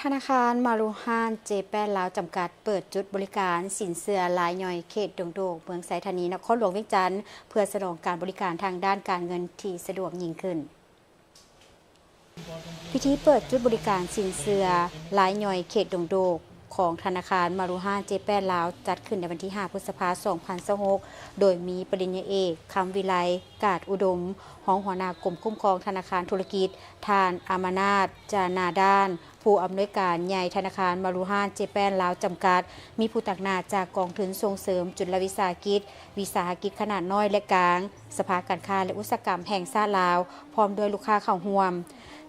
ธนาคารมารูฮานเจแปนลาวจำกัดเปิดจุดบริการสินเชื่อรายย่อยเขตดงโดกเมืองไสธานีนครหลวงเวียงจันทน์เพื่อสนองการบริการทางด้านการเงินที่สะดวกยิ่งขึ้นพิธีเปิดจุดบริการสินเชื่อรายย่อยเขตดงโดกของธนาคารมารูฮานเจแปนลาวจัดขึ้นในวันที่ 5 พฤษภาคม 2026 โดยมีปริญญาเอกคำวิไลกาดอุดมห้องหัวหน้ากรมคุ้มครองธนาคารธุรกิจทานอามานาตจานาด้านผู้อำนวยการใหญ่ธนาคารมารูฮานเจแปนลาวจำกัดมีผู้ตักหน้าจากกองทุนส่งเสริมจุลวิสาหกิจขนาดน้อยและกลางสภาการค้าและอุตสาหกรรมแห่งชาติลาวพร้อมด้วยลูกค้าเข้าร่วม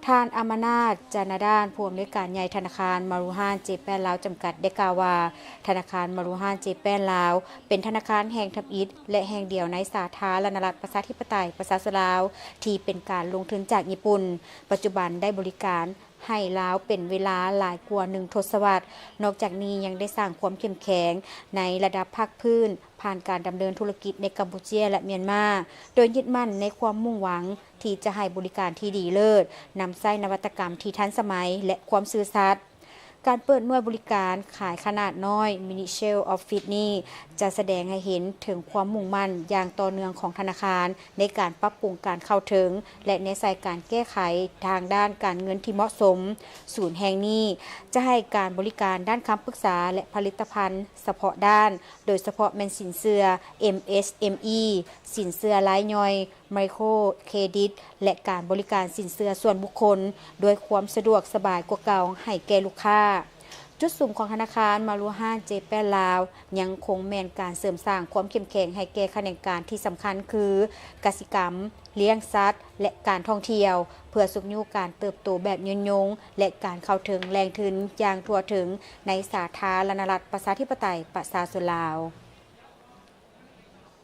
ท่านอามานาตจานาด้านผู้อำนวยการใหญ่ธนาคารมารูฮานเจแปนลาวจำกัดได้กล่าวว่าธนาคารมารูฮานเจแปนลาวเป็นธนาคารแห่งทับอิฐและแห่งเดียวในสาธารณรัฐประชาธิปไตยประชาชนลาวที่เป็นการลงทุนจากญี่ปุ่นปัจจุบันได้บริการให้ลาวเป็นเวลาหลายกว่า1 ทศวรรษนอกจากนี้ยังได้สร้างความเข้มแข็งในระดับภาคพื้นผ่านการดำเนินธุรกิจในกัมพูชาและเมียนมาโดยยึดมั่นในความมุ่งหวังที่จะให้บริการที่ดีเลิศนำใช้นวัตกรรมที่ทันสมัยและความซื่อสัตย์การเปิดหน่วยบริการขายขนาดน้อยมินิเชลออฟฟิศนี้จะแสดงให้เห็นถึงความมุ่งมั่นอย่างต่อเนื่องของธนาคารในการปรับปรุงการเข้าถึงและในสายการแก้ไขทางด้านการเงินที่เหมาะสมศูนย์แห่งนี้จะให้การบริการด้านคำปรึกษาและผลิตภัณฑ์เฉพาะด้านโดยเฉพาะแม่นสินเชื่อ MSME สินเชื่อรายย่อยไมโครเครดิตและการบริการสินเชื่อส่วนบุคคลโดยความสะดวกสบายกว่าเก่าให้แก่ลูกค้าจุดสูงของธนาคารมารูฮานเจแปนลาวยังคงแม่นการเสริมสร้างความเข้มแข็งให้แก่แขนงการที่สำคัญคือกสิกรรมเลี้ยงสัตว์และการท่องเที่ยวเพื่อสุขยุการเติบโตแบบยืนยงและการเข้าถึงแหล่งทุนอย่างทั่วถึงในสาธารณรัฐประชาธิปไตยประชาชนลาว